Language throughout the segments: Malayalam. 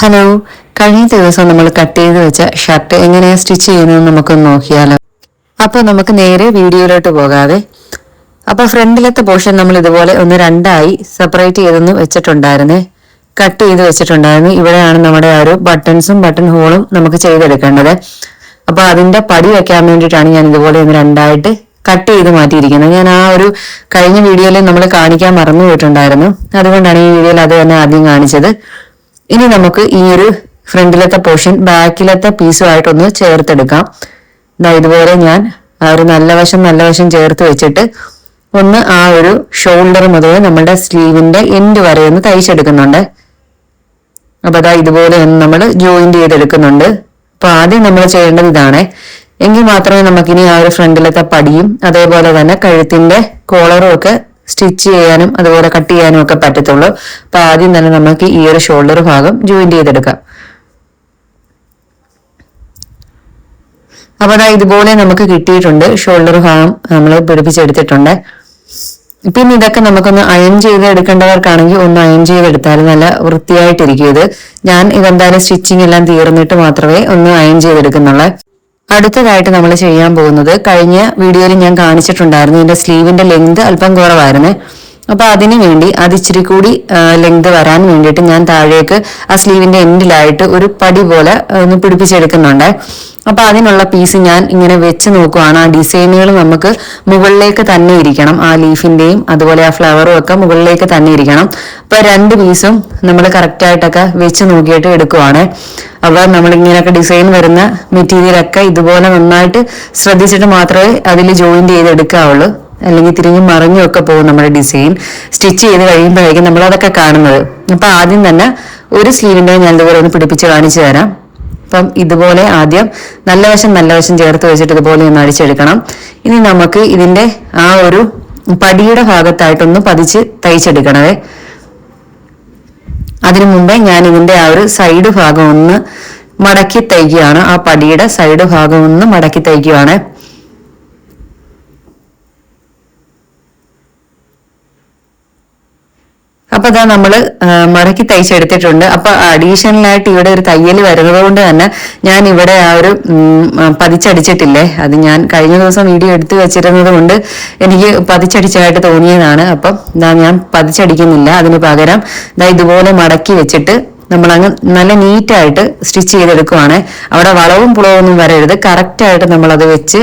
ഹലോ, കഴിഞ്ഞ ദിവസം നമ്മൾ കട്ട് ചെയ്ത് വെച്ച ഷർട്ട് എങ്ങനെയാ സ്റ്റിച്ച് ചെയ്യുന്നത് നമുക്കൊന്ന് നോക്കിയാലോ. അപ്പൊ നമുക്ക് നേരെ വീഡിയോയിലോട്ട് പോകാതെ ഫ്രണ്ടിലത്തെ പോർഷൻ നമ്മൾ ഇതുപോലെ ഒന്ന് രണ്ടായി സെപ്പറേറ്റ് ചെയ്തൊന്ന് വെച്ചിട്ടുണ്ടായിരുന്നേ, കട്ട് ചെയ്ത് വെച്ചിട്ടുണ്ടായിരുന്നു. ഇവിടെയാണ് നമ്മുടെ ആ ഒരു ബട്ടൺസും ബട്ടൺ ഹോളും നമുക്ക് ചെയ്തെടുക്കേണ്ടത്. അപ്പൊ അതിന്റെ പടി വെക്കാൻ വേണ്ടിയിട്ടാണ് ഞാൻ ഇതുപോലെ ഒന്ന് രണ്ടായിട്ട് കട്ട് ചെയ്ത് മാറ്റിയിരിക്കുന്നത്. ഞാൻ ആ ഒരു കഴിഞ്ഞ വീഡിയോയിൽ നമ്മൾ കാണിക്കാൻ മറന്നു പോയിട്ടുണ്ടായിരുന്നു, അതുകൊണ്ടാണ് ഈ വീഡിയോയിൽ അത് തന്നെ ആദ്യം കാണിച്ചത്. ഇനി നമുക്ക് ഈ ഒരു ഫ്രണ്ടിലത്തെ പോർഷൻ ബാക്കിലത്തെ പീസുമായിട്ടൊന്ന് ചേർത്തെടുക്കാം. ഇതുപോലെ ഞാൻ ആ ഒരു നല്ല വശം ചേർത്ത് വെച്ചിട്ട് ഒന്ന് ആ ഒരു ഷോൾഡർ മുതൽ നമ്മുടെ സ്ലീവിന്റെ എൻഡ് വരെ ഒന്ന് തയ്ച്ചെടുക്കുന്നുണ്ട്. അപ്പൊ ഇതുപോലെ ഒന്ന് നമ്മൾ ജോയിന്റ് ചെയ്തെടുക്കുന്നുണ്ട്. അപ്പൊ ആദ്യം നമ്മൾ ചെയ്യേണ്ടത് ഇതാണ്. എങ്കിൽ മാത്രമേ നമുക്കിനി ആ ഒരു ഫ്രണ്ടിലത്തെ പടിയും അതേപോലെ തന്നെ കഴുത്തിന്റെ കോളറും ഒക്കെ സ്റ്റിച്ച് ചെയ്യാനും അതുപോലെ കട്ട് ചെയ്യാനും ഒക്കെ പറ്റത്തുള്ളൂ. അപ്പൊ ആദ്യം തന്നെ നമുക്ക് ഈ ഒരു ഷോൾഡർ ഭാഗം ജോയിന്റ് ചെയ്തെടുക്കാം. അപ്പൊ ഇതുപോലെ നമുക്ക് കിട്ടിയിട്ടുണ്ട്. ഷോൾഡർ ഭാഗം നമ്മൾ പിടിപ്പിച്ചെടുത്തിട്ടുണ്ട്. പിന്നെ ഇതൊക്കെ നമുക്കൊന്ന് അയൺ ചെയ്ത് എടുക്കേണ്ടവർക്കാണെങ്കിൽ ഒന്ന് അയൺ ചെയ്തെടുത്താൽ നല്ല വൃത്തിയായിട്ടിരിക്കും. ഞാൻ ഇതെന്തായാലും സ്റ്റിച്ചിങ് എല്ലാം തീർന്നിട്ട് മാത്രമേ ഒന്ന് അയൺ ചെയ്തെടുക്കുന്നുള്ളൂ. അടുത്തതായിട്ട് നമ്മൾ ചെയ്യാൻ പോകുന്നത്, കഴിഞ്ഞ വീഡിയോയിൽ ഞാൻ കാണിച്ചിട്ടുണ്ടായിരുന്നു, ഇതിന്റെ സ്ലീവിന്റെ ലെങ്ത് അല്പം കുറവായിരുന്നു. അപ്പൊ അതിനു വേണ്ടി അത് ഇച്ചിരി കൂടി ലെങ്ത് വരാൻ വേണ്ടിയിട്ട് ഞാൻ താഴേക്ക് ആ സ്ലീവിന്റെ എൻഡിലായിട്ട് ഒരു പടി പോലെ ഒന്ന് പിടിപ്പിച്ചെടുക്കുന്നുണ്ട്. അപ്പൊ അതിനുള്ള പീസ് ഞാൻ ഇങ്ങനെ വെച്ച് നോക്കുവാണ്. ആ ഡിസൈനുകൾ നമുക്ക് മുകളിലേക്ക് തന്നെ ഇരിക്കണം. ആ ലീഫിന്റെയും അതുപോലെ ആ ഫ്ലവറും ഒക്കെ മുകളിലേക്ക് തന്നെ ഇരിക്കണം. അപ്പൊ രണ്ട് പീസും നമ്മൾ കറക്റ്റ് ആയിട്ടൊക്കെ വെച്ച് നോക്കിയിട്ട് എടുക്കുവാണ്. അപ്പൊ നമ്മൾ ഇങ്ങനെയൊക്കെ ഡിസൈൻ വരുന്ന മെറ്റീരിയലൊക്കെ ഇതുപോലെ നന്നായിട്ട് ശ്രദ്ധിച്ചിട്ട് മാത്രമേ അതിൽ ജോയിന്റ് ചെയ്ത് എടുക്കാവുള്ളൂ. അല്ലെങ്കിൽ തിരിഞ്ഞും മറിഞ്ഞും ഒക്കെ പോകും നമ്മുടെ ഡിസൈൻ. സ്റ്റിച്ച് ചെയ്ത് കഴിയുമ്പോഴേക്കും നമ്മൾ അതൊക്കെ കാണുന്നത്. അപ്പൊ ആദ്യം തന്നെ ഒരു സ്ലീവിന്റെ ഞാൻ ഇതുപോലെ ഒന്ന് പിടിപ്പിച്ച് കാണിച്ചു തരാം. അപ്പം ഇതുപോലെ ആദ്യം നല്ല വശം ചേർത്ത് വെച്ചിട്ട് ഇതുപോലെ ഒന്ന് അടിച്ചെടുക്കണം. ഇനി നമുക്ക് ഇതിന്റെ ആ ഒരു പടിയുടെ ഭാഗത്തായിട്ടൊന്ന് പതിച്ച് തയ്ച്ചെടുക്കണവേ. അതിനു മുമ്പേ ഞാൻ ഇതിന്റെ ആ ഒരു സൈഡ് ഭാഗം ഒന്ന് മടക്കി തയ്ക്കുകയാണ്. ആ പടിയുടെ സൈഡ് ഭാഗം ഒന്ന് മടക്കി തയ്ക്കുകയാണ്. അപ്പൊ നമ്മള് മടക്കി തയ്ച്ചെടുത്തിട്ടുണ്ട്. അപ്പൊ അഡീഷണൽ ആയിട്ട് ഇവിടെ ഒരു തയ്യൽ വരുന്നത് കൊണ്ട് തന്നെ ഞാൻ ഇവിടെ ആ ഒരു പതിച്ചടിച്ചിട്ടില്ലേ, അത് ഞാൻ കഴിഞ്ഞ ദിവസം വീഡിയോ എടുത്തു വെച്ചിരുന്നത് കൊണ്ട് എനിക്ക് പതിച്ചടിച്ചതായിട്ട് തോന്നിയതാണ്. അപ്പം ഞാൻ പതിച്ചടിക്കുന്നില്ല. അതിന് പകരം ഇതുപോലെ മടക്കി വെച്ചിട്ട് നമ്മളങ്ങ് നല്ല നീറ്റായിട്ട് സ്റ്റിച്ച് ചെയ്തെടുക്കുവാണ്. അവിടെ വളവും പുളവും ഒന്നും വരരുത്. കറക്റ്റായിട്ട് നമ്മളത് വെച്ച്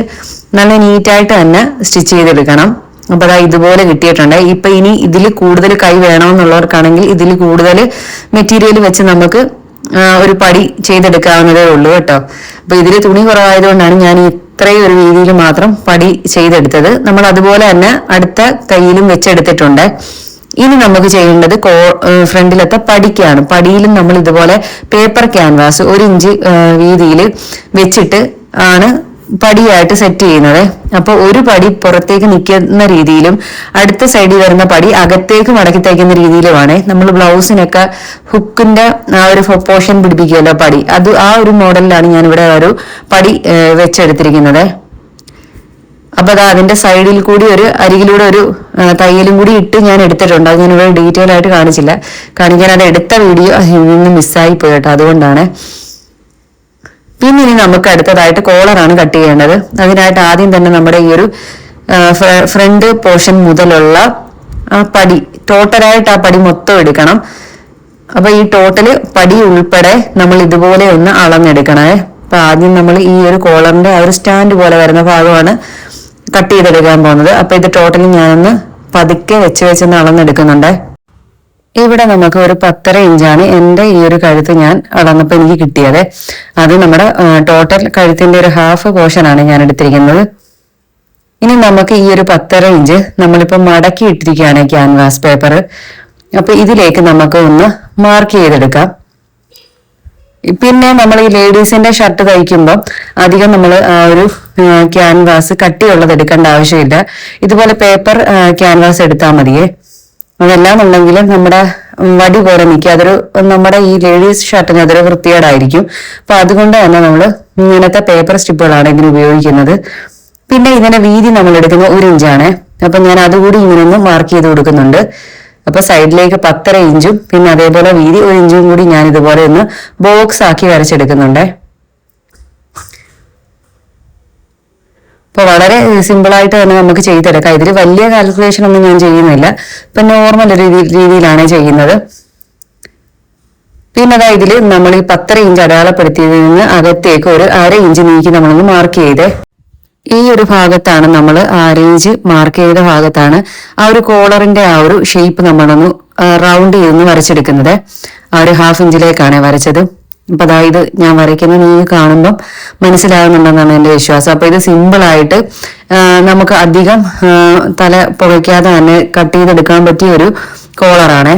നല്ല നീറ്റായിട്ട് തന്നെ സ്റ്റിച്ച് ചെയ്തെടുക്കണം. അപ്പൊ ഇതുപോലെ കിട്ടിയിട്ടുണ്ട്. ഇപ്പൊ ഇനി ഇതിൽ കൂടുതൽ കൈ വേണമെന്നുള്ളവർക്കാണെങ്കിൽ ഇതിൽ കൂടുതൽ മെറ്റീരിയൽ വെച്ച് നമുക്ക് ഒരു പടി ചെയ്തെടുക്കാവുന്നതേ ഉള്ളൂ കേട്ടോ. അപ്പൊ ഇതിൽ തുണി കുറവായതുകൊണ്ടാണ് ഞാൻ ഇത്രയും ഒരു രീതിയിൽ മാത്രം പടി ചെയ്തെടുത്തത്. നമ്മൾ അതുപോലെ തന്നെ അടുത്ത കൈയിലും വെച്ചെടുത്തിട്ടുണ്ട്. ഇനി നമുക്ക് ചെയ്യേണ്ടത് ഫ്രണ്ടിലത്തെ പടിക്കാണ്. പടിയിലും നമ്മൾ ഇതുപോലെ പേപ്പർ ക്യാൻവാസ് 1 ഇഞ്ച് വീതിയിൽ വെച്ചിട്ട് ആണ് പടിയായിട്ട് സെറ്റ് ചെയ്യുന്നത്. അപ്പൊ ഒരു പടി പുറത്തേക്ക് നിൽക്കുന്ന രീതിയിലും അടുത്ത സൈഡിൽ വരുന്ന പടി അകത്തേക്ക് മടക്കി തയ്ക്കുന്ന രീതിയിലുമാണ് നമ്മൾ ബ്ലൗസിനൊക്കെ ഹുക്കിന്റെ ആ ഒരു പോർഷൻ പിടിപ്പിക്കുമല്ലോ പടി, അത് ആ ഒരു മോഡലിലാണ് ഞാൻ ഇവിടെ ഒരു പടി വെച്ചെടുത്തിരിക്കുന്നത്. അപ്പൊ അതിന്റെ സൈഡിൽ കൂടി ഒരു അരികിലൂടെ ഒരു തയ്യലും കൂടി ഇട്ട് ഞാൻ എടുത്തിട്ടുണ്ട്. അത് ഞാൻ ഇവിടെ ഡീറ്റെയിൽ ആയിട്ട് കാണിക്കാൻ അത് എടുത്ത വീഡിയോ നിന്ന് മിസ്സായി പോയി കേട്ടോ, അതുകൊണ്ടാണ്. പിന്നെ ഇനി നമുക്ക് അടുത്തതായിട്ട് കോളറാണ് കട്ട് ചെയ്യേണ്ടത്. അതിനായിട്ട് ആദ്യം തന്നെ നമ്മുടെ ഈ ഒരു ഫ്രണ്ട് പോർഷൻ മുതലുള്ള ആ പടി ടോട്ടലായിട്ട് ആ പടി മൊത്തം എടുക്കണം. അപ്പൊ ഈ ടോട്ടല് പടി ഉൾപ്പെടെ നമ്മൾ ഇതുപോലെ ഒന്ന് അളന്നെടുക്കണേ. അപ്പൊ ആദ്യം നമ്മൾ ഈ ഒരു കോളറിന്റെ ആ ഒരു സ്റ്റാൻഡ് പോലെ വരുന്ന ഭാഗമാണ് കട്ട് ചെയ്തെടുക്കാൻ പോകുന്നത്. അപ്പൊ ഇത് ടോട്ടലി ഞാനൊന്ന് പതുക്കെ വെച്ചൊന്ന് അളന്നെടുക്കുന്നുണ്ട്. ഇവിടെ നമുക്ക് ഒരു 10.5 ഇഞ്ചാണ് എൻ്റെ ഈ ഒരു കഴുത്ത് ഞാൻ അളന്നപ്പോൾ എനിക്ക് കിട്ടിയത്. അത് നമ്മുടെ ടോട്ടൽ കഴുത്തിന്റെ ഒരു ഹാഫ് പോർഷൻ ആണ് ഞാൻ എടുത്തിരിക്കുന്നത്. ഇനി നമുക്ക് ഈ ഒരു 10.5 ഇഞ്ച് നമ്മളിപ്പോ മടക്കി ഇട്ടിരിക്കുകയാണ് ക്യാൻവാസ് പേപ്പർ. അപ്പൊ ഇതിലേക്ക് നമുക്ക് ഒന്ന് മാർക്ക് ചെയ്തെടുക്കാം. പിന്നെ നമ്മൾ ഈ ലേഡീസിന്റെ ഷർട്ട് തയ്ക്കുമ്പോൾ അധികം നമ്മൾ ആ ഒരു ക്യാൻവാസ് കട്ടിയുള്ളത് എടുക്കേണ്ട ആവശ്യമില്ല. ഇതുപോലെ പേപ്പർ ക്യാൻവാസ് എടുത്താൽ മതിയേ. അതെല്ലാം ഉണ്ടെങ്കിലും നമ്മുടെ വടി പോലെ നിൽക്കുക. അതൊരു നമ്മുടെ ഈ ലേഡീസ് ഷർട്ടിന് അതൊരു വൃത്തികേടായിരിക്കും. അപ്പൊ അതുകൊണ്ട് തന്നെ നമ്മൾ ഇങ്ങനത്തെ പേപ്പർ സ്ട്രിപ്പുകളാണ് ഇതിന് ഉപയോഗിക്കുന്നത്. പിന്നെ ഇതിന്റെ വീതി നമ്മൾ എടുക്കുന്നത് 1 ഇഞ്ചാണ്. അപ്പൊ ഞാൻ അതുകൂടി ഇങ്ങനെ ഒന്ന് മാർക്ക് ചെയ്ത് കൊടുക്കുന്നുണ്ട്. അപ്പൊ സൈഡിലേക്ക് 10.5 ഇഞ്ചും പിന്നെ അതേപോലെ വീതി 1 ഇഞ്ചും കൂടി ഞാൻ ഇതുപോലെ ഒന്ന് ബോക്സ് ആക്കി വരച്ചെടുക്കുന്നുണ്ട്. അപ്പൊ വളരെ സിമ്പിൾ ആയിട്ട് തന്നെ നമുക്ക് ചെയ്തെടുക്കാം. ഇതിൽ വലിയ കാൽക്കുലേഷൻ ഒന്നും ഞാൻ ചെയ്യുന്നില്ല. ഇപ്പൊ നോർമൽ ഒരു രീതിയിലാണ് ചെയ്യുന്നത്. പിന്നെ അതാ ഇതിൽ നമ്മൾ ഈ 10.5 ഇഞ്ച് അടയാളപ്പെടുത്തിയതിൽ നിന്ന് അകത്തേക്ക് ഒരു 1/2 ഇഞ്ച് നീക്കി നമ്മളൊന്ന് മാർക്ക് ചെയ്തേ. ഈ ഒരു ഭാഗത്താണ് നമ്മൾ 1/2 ഇഞ്ച് മാർക്ക് ചെയ്ത ഭാഗത്താണ് ആ ഒരു കോളറിന്റെ ആ ഒരു ഷേപ്പ് നമ്മളൊന്ന് റൗണ്ട് ചെയ്തൊന്ന് വരച്ചെടുക്കുന്നത്. ആ ഒരു 1/2 ഇഞ്ചിലേക്കാണ് വരച്ചത്. അപ്പൊ അതായത് ഞാൻ വരയ്ക്കുന്നത് നിങ്ങൾക്ക് കാണുമ്പം മനസ്സിലാകുന്നുണ്ടെന്നാണ് എന്റെ വിശ്വാസം. അപ്പൊ ഇത് സിമ്പിൾ ആയിട്ട് നമുക്ക് അധികം തല പുകയ്ക്കാതെ തന്നെ കട്ട് ചെയ്തെടുക്കാൻ പറ്റിയ ഒരു കോളറാണ്.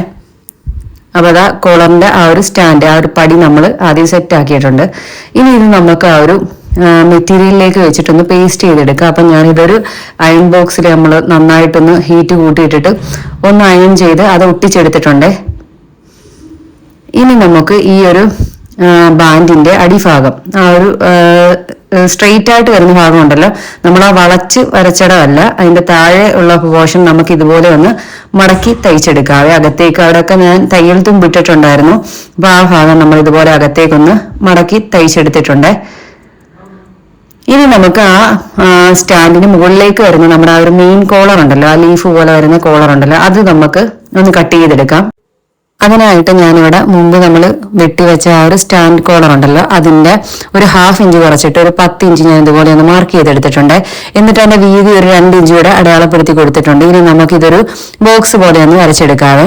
അപ്പൊ അതാ കോളറിന്റെ ആ ഒരു സ്റ്റാൻഡ്, ആ ഒരു പടി നമ്മൾ ആദ്യം സെറ്റ് ആക്കിയിട്ടുണ്ട്. ഇനി ഇത് നമുക്ക് ആ ഒരു മെറ്റീരിയലിലേക്ക് വെച്ചിട്ടൊന്ന് പേസ്റ്റ് ചെയ്തെടുക്കാം. അപ്പൊ ഞാനിതൊരു അയൺ ബോക്സിൽ നമ്മൾ നന്നായിട്ടൊന്ന് ഹീറ്റ് കൂട്ടിയിട്ടിട്ട് ഒന്ന് അയൺ ചെയ്ത് അത് ഒട്ടിച്ചെടുത്തിട്ടുണ്ട്. ഇനി നമുക്ക് ഈ ഒരു ബാൻഡിന്റെ അടിഭാഗം, ആ ഒരു സ്ട്രെയിറ്റ് ആയിട്ട് വരുന്ന ഭാഗം ഉണ്ടല്ലോ, നമ്മൾ ആ വളച്ച് വരച്ചിടമല്ല, അതിന്റെ താഴെ ഉള്ള പോർഷൻ നമുക്ക് ഇതുപോലെ ഒന്ന് മടക്കി തയ്ച്ചെടുക്കാവേ. അകത്തേക്ക് അവിടെയൊക്കെ ഞാൻ തയ്യൽ തുമ്പിട്ടിട്ടുണ്ടായിരുന്നു. അപ്പൊ ആ ഭാഗം നമ്മൾ ഇതുപോലെ അകത്തേക്കൊന്ന് മടക്കി തയ്ച്ചെടുത്തിട്ടുണ്ട്. ഇനി നമുക്ക് ആ സ്റ്റാൻഡിന് മുകളിലേക്ക് വരുന്ന നമ്മുടെ ആ ഒരു മെയിൻ കോളർ ഉണ്ടല്ലോ, ആ ലീഫ് പോലെ വരുന്ന കോളർ ഉണ്ടല്ലോ, അത് നമുക്ക് ഒന്ന് കട്ട് ചെയ്തെടുക്കാം. അതിനായിട്ട് ഞാനിവിടെ മുമ്പ് നമ്മൾ വെട്ടിവെച്ച ആ ഒരു സ്റ്റാൻഡ് കോളർ ഉണ്ടല്ലോ, അതിന്റെ ഒരു 1/2 ഇഞ്ച് കുറച്ചിട്ട് ഒരു 10 ഇഞ്ച് ഞാൻ ഇതുപോലെ ഒന്ന് മാർക്ക് ചെയ്തെടുത്തിട്ടുണ്ട്. എന്നിട്ട് അതിന്റെ വീതി ഒരു 2 ഇഞ്ച് കൂടെ അടയാളപ്പെടുത്തി കൊടുത്തിട്ടുണ്ട്. ഇനി നമുക്ക് ഇതൊരു ബോക്സ് പോലെ ഒന്ന് വരച്ചെടുക്കാവേ.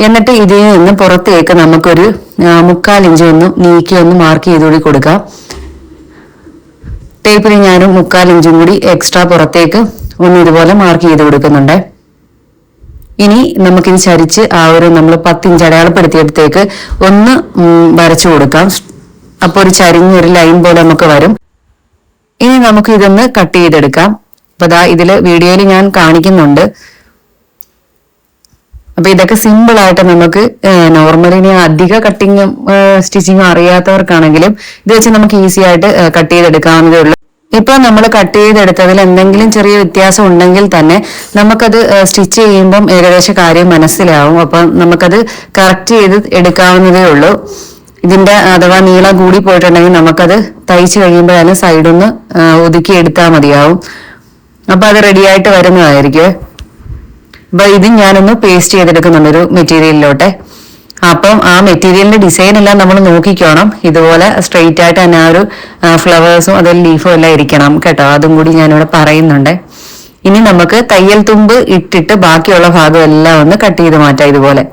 എന്നിട്ട് ഇതിൽ നിന്ന് പുറത്തേക്ക് നമുക്കൊരു 3/4 ഇഞ്ച് ഒന്ന് നീക്കി ഒന്ന് മാർക്ക് ചെയ്തുകൂടി കൊടുക്കാം. ടേപ്പിൽ ഞാനും 3/4 ഇഞ്ചും കൂടി എക്സ്ട്രാ പുറത്തേക്ക് ഒന്ന് ഇതുപോലെ മാർക്ക് ചെയ്ത് കൊടുക്കുന്നുണ്ട്. ഇനി നമുക്കിത് ചരിച്ച് ആ ഒരു നമ്മൾ 10 ഇഞ്ച് അടയാളപ്പെടുത്തിയടുത്തേക്ക് ഒന്ന് വരച്ചു കൊടുക്കാം. അപ്പോൾ ഒരു ചരിഞ്ഞൊരു ലൈൻ പോലെ നമുക്ക് വരും. ഇനി നമുക്ക് ഇതൊന്ന് കട്ട് ചെയ്തെടുക്കാം. അപ്പൊ ദാ ഇതില് വീഡിയോയിൽ ഞാൻ കാണിക്കുന്നുണ്ട്. അപ്പൊ ഇതൊക്കെ സിമ്പിൾ ആയിട്ട് നമുക്ക് നോർമലി ഇനി അധിക കട്ടിങ്ങും സ്റ്റിച്ചിങ്ങും അറിയാത്തവർക്കാണെങ്കിലും ഇത് വെച്ച് നമുക്ക് ഈസി ആയിട്ട് കട്ട് ചെയ്തെടുക്കാവുന്നതേ ഉള്ളൂ. ഇപ്പൊ നമ്മൾ കട്ട് ചെയ്തെടുത്തതിൽ എന്തെങ്കിലും ചെറിയ വ്യത്യാസം ഉണ്ടെങ്കിൽ തന്നെ നമുക്കത് സ്റ്റിച്ച് ചെയ്യുമ്പം ഏകദേശം കാര്യം മനസ്സിലാവും. അപ്പം നമുക്കത് കറക്റ്റ് ചെയ്ത് എടുക്കാവുന്നതേ ഉള്ളൂ. ഇതിന്റെ അഥവാ നീളം കൂടി പോയിട്ടുണ്ടെങ്കിൽ നമുക്കത് തയ്ച്ചു കഴിയുമ്പോഴാണ് സൈഡൊന്ന് ഒതുക്കി എടുത്താൽ മതിയാവും. അപ്പൊ അത് റെഡി ആയിട്ട് വരുന്നതായിരിക്കും. അപ്പൊ ഇത് ഞാനൊന്ന് പേസ്റ്റ് ചെയ്തെടുക്കുന്നുണ്ട് ഒരു മെറ്റീരിയലിലോട്ടെ. അപ്പം ആ മെറ്റീരിയലിന്റെ ഡിസൈൻ എല്ലാം നമ്മൾ നോക്കിക്കോണം. ഇതുപോലെ സ്ട്രെയിറ്റ് ആയിട്ട് തന്നെ ആ ഒരു ഫ്ലവേഴ്സും അതിൽ ലീഫും എല്ലാം ഇരിക്കണം കേട്ടോ. അതും കൂടി ഞാനിവിടെ പറയുന്നുണ്ട്. ഇനി നമുക്ക് തയ്യൽ തുമ്പ് ഇട്ടിട്ട് ബാക്കിയുള്ള ഭാഗം എല്ലാം ഒന്ന് കട്ട് ചെയ്ത് മാറ്റാം ഇതുപോലെ.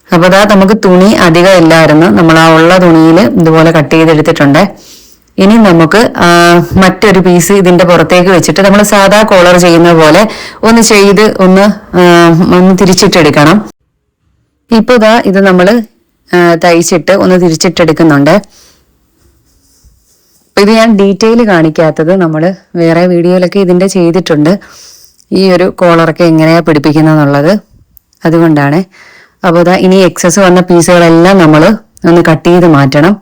അപ്പൊ അതാ നമുക്ക് തുണി അധികം ഇല്ലായിരുന്നു, നമ്മൾ ആ ഉള്ള തുണിയിൽ ഇതുപോലെ കട്ട് ചെയ്തെടുത്തിട്ടുണ്ട്. ഇനി നമുക്ക് മറ്റൊരു പീസ് ഇതിന്റെ പുറത്തേക്ക് വെച്ചിട്ട് നമ്മൾ സാധാ കോളർ ചെയ്യുന്ന പോലെ ഒന്ന് ചെയ്ത് ഒന്ന് തിരിച്ചിട്ടെടുക്കണം. ഇപ്പൊ ഇതാ ഇത് നമ്മൾ തയ്ച്ചിട്ട് ഒന്ന് തിരിച്ചിട്ടെടുക്കുന്നുണ്ട്. അപ്പൊ ഇത് ഞാൻ ഡീറ്റെയിൽ കാണിക്കാത്തത് നമ്മൾ വേറെ വീഡിയോയിലൊക്കെ ഇതിന്റെ ചെയ്തിട്ടുണ്ട്, ഈ ഒരു കോളറൊക്കെ എങ്ങനെയാ പിടിപ്പിക്കുന്നുള്ളത്, അതുകൊണ്ടാണ്. അപ്പോൾ ഇതാ ഇനി എക്സസ് വന്ന പീസുകളെല്ലാം നമ്മൾ ഒന്ന് കട്ട് ചെയ്ത് മാറ്റണം.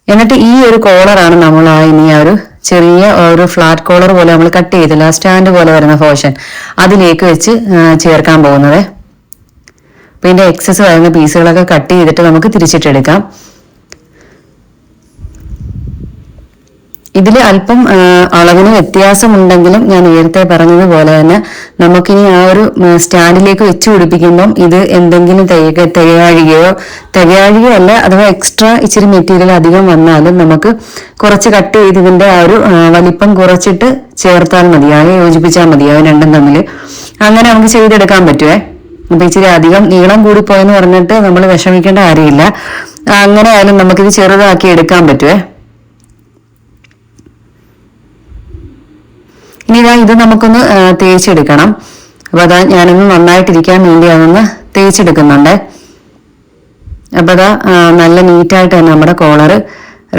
എന്നിട്ട് ഈ ഒരു കോളറാണ് നമ്മൾ ഇനി ആ ഒരു ചെറിയ ഒരു ഫ്ലാറ്റ് കോളർ പോലെ നമ്മൾ കട്ട് ചെയ്തില്ല, സ്റ്റാൻഡ് പോലെ വരുന്ന പോർഷൻ അതിലേക്ക് വെച്ച് ചേർക്കാൻ പോകുന്നത്. അപ്പൊ ഇതിന്റെ എക്സസ് വരുന്ന പീസുകളൊക്കെ കട്ട് ചെയ്തിട്ട് നമുക്ക് തിരിച്ചിട്ടെടുക്കാം. ഇതിൽ അല്പം അളവിന് വ്യത്യാസമുണ്ടെങ്കിലും ഞാൻ നേരത്തെ പറഞ്ഞതുപോലെ തന്നെ നമുക്കിനി ആ ഒരു സ്റ്റാൻഡിലേക്ക് വെച്ച് പിടിപ്പിക്കുമ്പം ഇത് എന്തെങ്കിലും തികയാഴികയോ അല്ല, അഥവാ എക്സ്ട്രാ ഇച്ചിരി മെറ്റീരിയൽ അധികം വന്നാലും നമുക്ക് കുറച്ച് കട്ട് ചെയ്ത് ഇതിന്റെ ആ ഒരു വലിപ്പം കുറച്ചിട്ട് ചേർത്താൽ മതിയാവും, യോജിപ്പിച്ചാൽ മതിയാവും രണ്ടും തമ്മിൽ. അങ്ങനെ നമുക്ക് ചെയ്തെടുക്കാൻ പറ്റുവേ. അപ്പൊ ഇച്ചിരി അധികം നീളം കൂടിപ്പോയെന്ന് പറഞ്ഞിട്ട് നമ്മൾ വിഷമിക്കേണ്ട കാര്യമില്ല. അങ്ങനെ ആയാലും നമുക്കിത് ചെറുതാക്കി എടുക്കാൻ പറ്റുവേ. ഇനി ഇത് നമുക്കൊന്ന് തേച്ചെടുക്കണം. അപ്പൊ അതാ ഞാനൊന്ന് നന്നായിട്ടിരിക്കാൻ വേണ്ടി അതൊന്ന് തേച്ചെടുക്കുന്നുണ്ട്. അപ്പൊ അതാ നല്ല നീറ്റായിട്ട് തന്നെ നമ്മുടെ കോളർ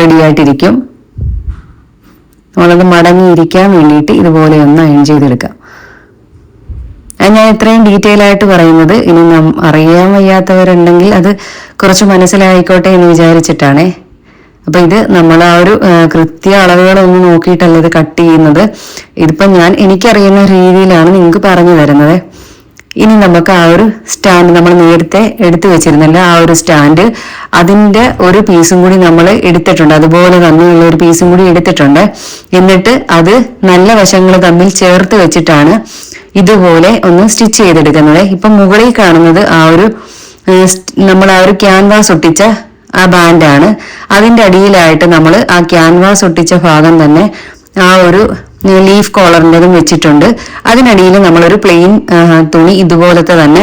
റെഡി ആയിട്ടിരിക്കും. നമ്മളത് മടങ്ങിയിരിക്കാൻ വേണ്ടിയിട്ട് ഇതുപോലെ ഒന്ന് അയൺ ചെയ്തെടുക്കാം. ഞാൻ ഇത്രയും ഡീറ്റെയിൽ ആയിട്ട് പറയുന്നത് ഇനി അറിയാൻ വയ്യാത്തവരുണ്ടെങ്കിൽ അത് കുറച്ച് മനസ്സിലായിക്കോട്ടെ എന്ന് വിചാരിച്ചിട്ടാണേ. അപ്പൊ ഇത് നമ്മൾ ആ ഒരു കൃത്യ അളവുകളൊന്നും നോക്കിയിട്ടല്ല ഇത് കട്ട് ചെയ്യുന്നത്. ഇതിപ്പോ ഞാൻ എനിക്കറിയുന്ന രീതിയിലാണ് നിങ്ങൾക്ക് പറഞ്ഞു തരുന്നത്. ഇനി നമുക്ക് ആ ഒരു സ്റ്റാൻഡ് നമ്മൾ നേരത്തെ എടുത്തു വെച്ചിരുന്നല്ല, ആ ഒരു സ്റ്റാൻഡ് അതിന്റെ ഒരു പീസും കൂടി നമ്മൾ എടുത്തിട്ടുണ്ട്. അതുപോലെ തന്നെയുള്ള ഒരു പീസും കൂടി എടുത്തിട്ടുണ്ട്. എന്നിട്ട് അത് നല്ല വശങ്ങൾ തമ്മിൽ ചേർത്ത് വെച്ചിട്ടാണ് ഇതുപോലെ ഒന്ന് സ്റ്റിച്ച് ചെയ്തെടുക്കുന്നത്. ഇപ്പൊ മുകളിൽ കാണുന്നത് ആ ഒരു നമ്മൾ ആ ഒരു ക്യാൻവാസ് ഒട്ടിച്ച ആ ബാൻഡാണ്. അതിന്റെ അടിയിലായിട്ട് നമ്മൾ ആ ക്യാൻവാസ് ഒട്ടിച്ച ഭാഗം തന്നെ ആ ഒരു ലീഫ് കോളറിൻ്റെതും വെച്ചിട്ടുണ്ട്. അതിനടിയിൽ നമ്മളൊരു പ്ലെയിൻ തുണി ഇതുപോലത്തെ തന്നെ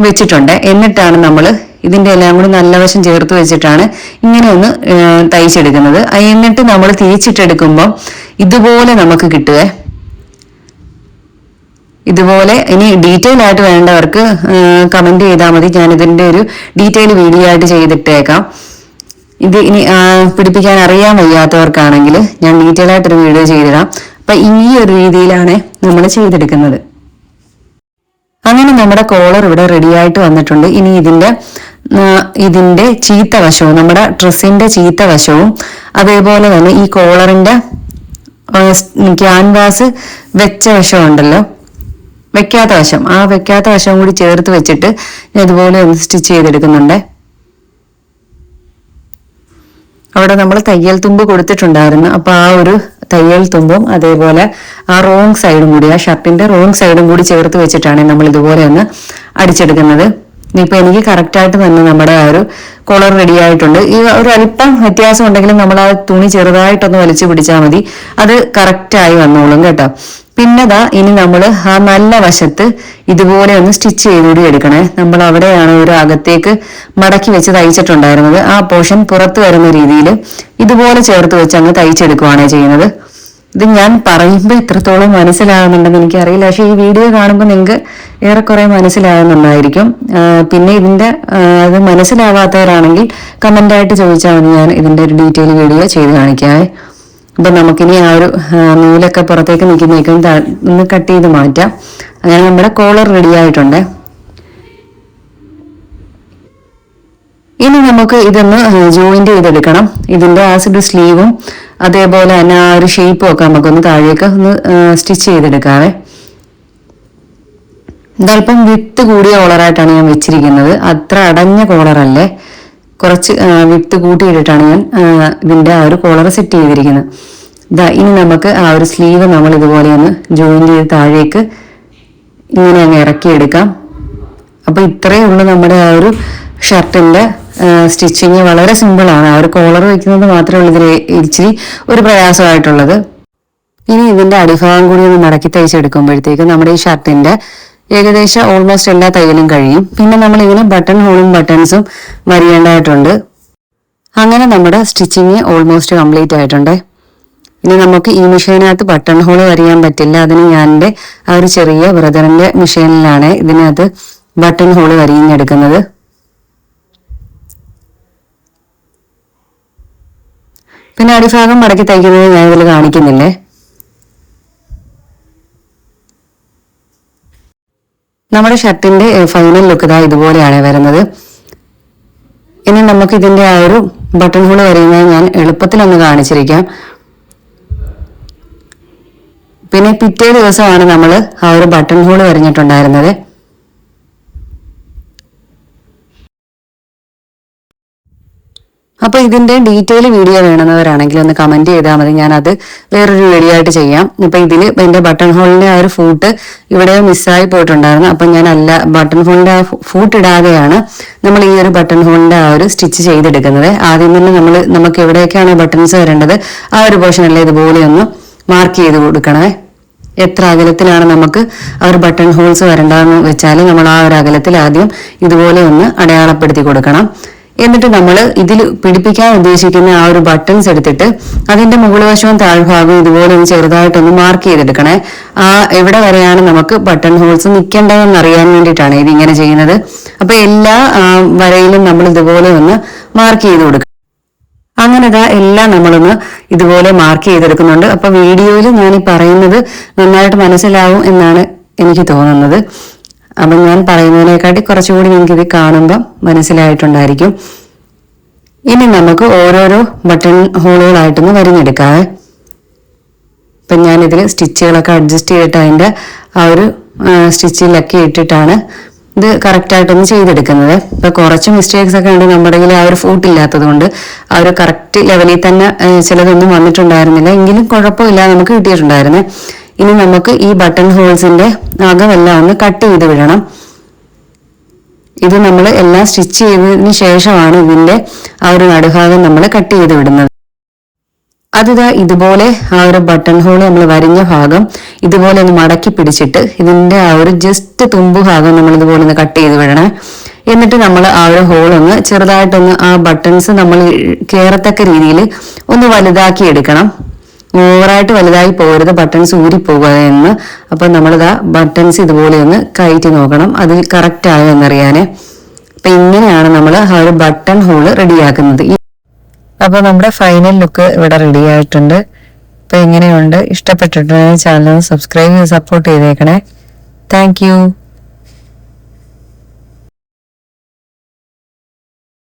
വെച്ചിട്ടുണ്ട്. എന്നിട്ടാണ് നമ്മൾ ഇതിന്റെ എല്ലാം കൂടി നല്ല വശം ചേർത്ത് വെച്ചിട്ടാണ് ഇങ്ങനെ ഒന്ന് തയ്ച്ചെടുക്കുന്നത്. എന്നിട്ട് നമ്മൾ തിരിച്ചിട്ടെടുക്കുമ്പോൾ ഇതുപോലെ നമുക്ക് കിട്ടുക. ഇതുപോലെ ഇനി ഡീറ്റെയിൽ ആയിട്ട് വേണ്ടവർക്ക് കമന്റ് ചെയ്താൽ മതി, ഞാൻ ഇതിന്റെ ഒരു ഡീറ്റെയിൽ വീഡിയോ ആയിട്ട് ചെയ്തിട്ടേക്കാം. ഇത് ഇനി പിടിപ്പിക്കാൻ അറിയാൻ വയ്യാത്തവർക്കാണെങ്കിൽ ഞാൻ ഡീറ്റെയിൽ ആയിട്ടൊരു വീഡിയോ ചെയ്തിടാം. അപ്പൊ ഈ ഒരു രീതിയിലാണ് നമ്മൾ ചെയ്തെടുക്കുന്നത്. അങ്ങനെ നമ്മുടെ കോളർ ഇവിടെ റെഡി ആയിട്ട് വന്നിട്ടുണ്ട്. ഇനി ഇതിന്റെ ചീത്ത വശവും നമ്മുടെ ഡ്രസ്സിന്റെ ചീത്ത വശവും അതേപോലെ തന്നെ ഈ കോളറിന്റെ ക്യാൻവാസ് വെച്ച വശം ഉണ്ടല്ലോ, വെക്കാത്ത വശം, ആ വെക്കാത്ത വശം കൂടി ചേർത്ത് വെച്ചിട്ട് ഞാൻ ഇതുപോലെ ഒന്ന് സ്റ്റിച്ച് ചെയ്തെടുക്കുന്നുണ്ട്. അവിടെ നമ്മൾ തയ്യൽ തുമ്പ് കൊടുത്തിട്ടുണ്ടായിരുന്നു. അപ്പൊ ആ ഒരു തയ്യൽ തുമ്പും അതേപോലെ ആ റോങ് സൈഡും കൂടി, ആ ഷർട്ടിന്റെ റോങ് സൈഡും കൂടി ചേർത്ത് വെച്ചിട്ടാണ് നമ്മൾ ഇതുപോലെ ഒന്ന് അടിച്ചെടുക്കുന്നത്. ഇനിയിപ്പോ എനിക്ക് കറക്റ്റായിട്ട് തന്നെ നമ്മുടെ ആ ഒരു കോളർ റെഡി ആയിട്ടുണ്ട്. ഈ ഒരു അല്പം വ്യത്യാസം ഉണ്ടെങ്കിലും നമ്മൾ ആ തുണി ചെറുതായിട്ടൊന്ന് വലിച്ചു പിടിച്ചാൽ മതി, അത് കറക്റ്റായി വന്നോളും കേട്ടോ. പിന്നെതാ ഇനി നമ്മൾ ആ നല്ല വശത്ത് ഇതുപോലെ ഒന്ന് സ്റ്റിച്ച് ചെയ്തുകൂടി എടുക്കണേ. നമ്മൾ അവിടെയാണ് ഒരു അകത്തേക്ക് മടക്കി വെച്ച് തയ്ച്ചിട്ടുണ്ടായിരുന്നത്. ആ പോർഷൻ പുറത്ത് വരുന്ന രീതിയിൽ ഇതുപോലെ ചേർത്ത് വെച്ച് അങ്ങ് തയ്ച്ചെടുക്കുകയാണ് ചെയ്യുന്നത്. ഇത് ഞാൻ പറയുമ്പോൾ എത്രത്തോളം മനസ്സിലാകുന്നുണ്ടെന്ന് എനിക്കറിയില്ല, പക്ഷെ ഈ വീഡിയോ കാണുമ്പോൾ നിങ്ങൾക്ക് ഏറെക്കുറെ മനസ്സിലാകുന്നുണ്ടായിരിക്കും. പിന്നെ ഇതിന്റെ അത് മനസ്സിലാവാത്തവരാണെങ്കിൽ കമന്റായിട്ട് ചോദിച്ചാൽ മതി, ഞാൻ ഇതിന്റെ ഒരു ഡീറ്റെയിൽ വീഡിയോ ചെയ്ത് കാണിക്കാവേ. അപ്പൊ നമുക്കിനി ആ ഒരു നൂലൊക്കെ പുറത്തേക്ക് നിൽക്കുന്നേക്കും ഒന്ന് കട്ട് ചെയ്ത് മാറ്റാം. അങ്ങനെ നമ്മുടെ കോളർ റെഡി ആയിട്ടുണ്ട്. ഇനി നമുക്ക് ഇതൊന്ന് ജോയിന്റ് ചെയ്തെടുക്കണം. ഇതിന്റെ ആസിഡ് സ്ലീവും അതേപോലെ തന്നെ ആ ഒരു ഷേപ്പും ഒക്കെ നമുക്കൊന്ന് താഴേക്ക് ഒന്ന് സ്റ്റിച്ച് ചെയ്തെടുക്കാവേ. ഇതല്പം വിട്ട് കൂടിയ കോളറായിട്ടാണ് ഞാൻ വെച്ചിരിക്കുന്നത്, അത്ര അടഞ്ഞ കോളറല്ലേ, കുറച്ച് വിട്ട് കൂട്ടിയിട്ടിട്ടാണ് ഞാൻ ഇതിന്റെ ആ ഒരു കോളർ സെറ്റ് ചെയ്തിരിക്കുന്നത്. ഇനി നമുക്ക് ആ ഒരു സ്ലീവ് നമ്മൾ ഇതുപോലെ ഒന്ന് ജോയിൻ ചെയ്ത് താഴേക്ക് ഇങ്ങനെ അങ്ങ് ഇറക്കിയെടുക്കാം. അപ്പൊ ഇത്രയേ ഉള്ളൂ നമ്മുടെ ആ ഒരു ഷർട്ടിന്റെ സ്റ്റിച്ചിങ്. വളരെ സിമ്പിളാണ്, ആ ഒരു കോളർ വെക്കുന്നത് മാത്രമേ ഉള്ളൂ ഇതിൽ ഇച്ചിരി ഒരു പ്രയാസമായിട്ടുള്ളത്. ഇനി ഇതിന്റെ അടിഭാഗം കൂടി ഒന്ന് മടക്കി തയ്ച്ചെടുക്കുമ്പോഴത്തേക്ക് നമ്മുടെ ഈ ഷർട്ടിന്റെ ഏകദേശം ഓൾമോസ്റ്റ് എല്ലാ തയ്യലും കഴിയും. പിന്നെ നമ്മൾ ഇതിന് ബട്ടൺ ഹോളും ബട്ടൺസും വരേണ്ടതായിട്ടുണ്ട്. അങ്ങനെ നമ്മുടെ സ്റ്റിച്ചിങ് ഓൾമോസ്റ്റ് കംപ്ലീറ്റ് ആയിട്ടുണ്ട്. ഇനി നമുക്ക് ഈ മെഷീനകത്ത് ബട്ടൺ ഹോൾ വരയാൻ പറ്റില്ല, അതിന് ഞാൻ എൻ്റെ ആ ഒരു ചെറിയ ബ്രദറിന്റെ മെഷീനിലാണ് ഇതിനകത്ത് ബട്ടൺ ഹോൾ വരഞ്ഞെടുക്കുന്നത്. പിന്നെ അടിഭാഗം മടക്കി തയ്ക്കുന്നത് ഞാൻ ഇതിൽ കാണിക്കുന്നില്ലേ. നമ്മുടെ ഷർട്ടിന്റെ ഫൈനൽ ലുക്ക് ഇതാ ഇതുപോലെയാണ് വരുന്നത്. ഇനി നമുക്ക് ഇതിന്റെ ആ ഒരു ബട്ടൺ ഹോൾ വരയുന്നത് ഞാൻ എളുപ്പത്തിലൊന്ന് കാണിച്ചിരിക്കാം. പിന്നെ പിറ്റേ ദിവസമാണ് നമ്മൾ ആ ഒരു ബട്ടൺ ഹോൾ വരഞ്ഞിട്ടുണ്ടായിരുന്നത്. അപ്പൊ ഇതിന്റെ ഡീറ്റെയിൽ വീഡിയോ വേണമെന്നവരാണെങ്കിൽ ഒന്ന് കമന്റ് ചെയ്താൽ മതി, ഞാൻ അത് വേറൊരു വീഡിയോ ആയിട്ട് ചെയ്യാം. ഇപ്പൊ ഇതിൽ എന്റെ ബട്ടൺ ഹോളിന്റെ ആ ഒരു ഫൂട്ട് ഇവിടെ മിസ്സായി പോയിട്ടുണ്ടായിരുന്നു. അപ്പൊ ഞാൻ ബട്ടൺ ഹോളിന്റെ ആ ഫൂട്ട് ഇടാതെയാണ് നമ്മൾ ഈ ഒരു ബട്ടൺ ഹോളിന്റെ ആ ഒരു സ്റ്റിച്ച് ചെയ്തെടുക്കുന്നത്. ആദ്യം തന്നെ നമുക്ക് എവിടെയൊക്കെയാണ് ബട്ടൺസ് വരേണ്ടത് ആ ഒരു പോർഷനല്ലേ ഇതുപോലെ ഒന്ന് മാർക്ക് ചെയ്ത് കൊടുക്കണേ. എത്ര അകലത്തിലാണ് നമുക്ക് ആ ഒരു ബട്ടൺ ഹോൾസ് വരേണ്ടതെന്ന് വെച്ചാൽ നമ്മൾ ആ ഒരു അകലത്തിൽ ആദ്യം ഇതുപോലെ ഒന്ന് അടയാളപ്പെടുത്തി കൊടുക്കണം. എന്നിട്ട് നമ്മൾ ഇതിൽ പിടിപ്പിക്കാൻ ഉദ്ദേശിക്കുന്ന ആ ഒരു ബട്ടൺസ് എടുത്തിട്ട് അതിന്റെ മുകൾ വശവും താഴ്ഭാഗവും ഇതുപോലെ ഒന്ന് ചെറുതായിട്ടൊന്ന് മാർക്ക് ചെയ്തെടുക്കണേ. എവിടെ വരെയാണ് നമുക്ക് ബട്ടൺ ഹോൾസ് നിൽക്കേണ്ടതെന്ന് അറിയാൻ വേണ്ടിയിട്ടാണ് ഇതിങ്ങനെ ചെയ്യുന്നത്. അപ്പൊ എല്ലാ വരയിലും നമ്മൾ ഇതുപോലെ ഒന്ന് മാർക്ക് ചെയ്ത് കൊടുക്കണം. അങ്ങനെ എല്ലാം നമ്മളൊന്ന് ഇതുപോലെ മാർക്ക് ചെയ്തെടുക്കുന്നുണ്ട്. അപ്പൊ വീഡിയോയിൽ ഞാൻ ഈ പറയുന്നത് നന്നായിട്ട് മനസ്സിലാവും എന്നാണ് എനിക്ക് തോന്നുന്നത്. അപ്പം ഞാൻ പറയുന്നതിനെക്കാട്ടി കുറച്ചുകൂടി നിങ്ങൾക്ക് ഇത് കാണുമ്പോൾ മനസ്സിലായിട്ടുണ്ടായിരിക്കും. ഇനി നമുക്ക് ഓരോരോ ബട്ടൺ ഹോളുകളായിട്ടൊന്ന് വരഞ്ഞെടുക്കാം. ഇപ്പം ഞാനിതിൽ സ്റ്റിച്ചുകളൊക്കെ അഡ്ജസ്റ്റ് ചെയ്തിട്ട് അതിൻ്റെ ആ ഒരു സ്റ്റിച്ചിലൊക്കെ ഇട്ടിട്ടാണ് ഇത് കറക്റ്റായിട്ടൊന്ന് ചെയ്തെടുക്കുന്നത്. ഇപ്പം കുറച്ച് മിസ്റ്റേക്സ് ഒക്കെ ഉണ്ട് നമ്മുടെ കയ്യിൽ, ആ ഒരു ഫൂട്ടില്ലാത്തത് കൊണ്ട് ആ ഒരു കറക്റ്റ് ലെവലിൽ തന്നെ ചിലതൊന്നും വന്നിട്ടുണ്ടായിരുന്നില്ല. എങ്കിലും കുഴപ്പമില്ല, നമുക്ക് കിട്ടിയിട്ടുണ്ടായിരുന്നേ. ഇനി നമുക്ക് ഈ ബട്ടൺ ഹോൾസിന്റെ അകമെല്ലാം ഒന്ന് കട്ട് ചെയ്ത് വിടണം. ഇത് നമ്മൾ എല്ലാം സ്റ്റിച്ച് ചെയ്തതിന് ശേഷമാണ് ഇതിന്റെ ആ ഒരു നടുഭാഗം നമ്മൾ കട്ട് ചെയ്ത് വിടുന്നത്. അതിതാ ഇതുപോലെ ആ ഒരു ബട്ടൺ ഹോൾ നമ്മൾ വരിഞ്ഞ ഭാഗം ഇതുപോലെ ഒന്ന് മടക്കി പിടിച്ചിട്ട് ഇതിന്റെ ആ ഒരു ജസ്റ്റ് തുമ്പ് ഭാഗം നമ്മൾ ഇതുപോലെ ഒന്ന് കട്ട് ചെയ്ത് വിടണം. എന്നിട്ട് നമ്മൾ ആ ഒരു ഹോൾ ഒന്ന് ചെറുതായിട്ടൊന്ന് ആ ബട്ടൺസ് നമ്മൾ കയറത്തക്ക രീതിയിൽ ഒന്ന് വലുതാക്കി എടുക്കണം. ഓവറായിട്ട് വലുതായി പോകരുത്, ബട്ടൺസ് ഊരിപ്പോകുക എന്ന്. അപ്പൊ നമ്മളിതാ ബട്ടൺസ് ഇതുപോലെ ഒന്ന് കയറ്റി നോക്കണം, അത് കറക്റ്റ് ആയോ എന്നറിയാനേ. അപ്പൊ ഇങ്ങനെയാണ് നമ്മൾ ആ ഒരു ബട്ടൺ ഹോള് റെഡിയാക്കുന്നത്. അപ്പൊ നമ്മുടെ ഫൈനൽ ലുക്ക് ഇവിടെ റെഡി ആയിട്ടുണ്ട്. അപ്പൊ എങ്ങനെയുണ്ട്, ഇഷ്ടപ്പെട്ടിട്ടുണ്ടെങ്കിൽ ചാനൽ സബ്സ്ക്രൈബ് ചെയ്ത് സപ്പോർട്ട് ചെയ്തേക്കണേ. താങ്ക്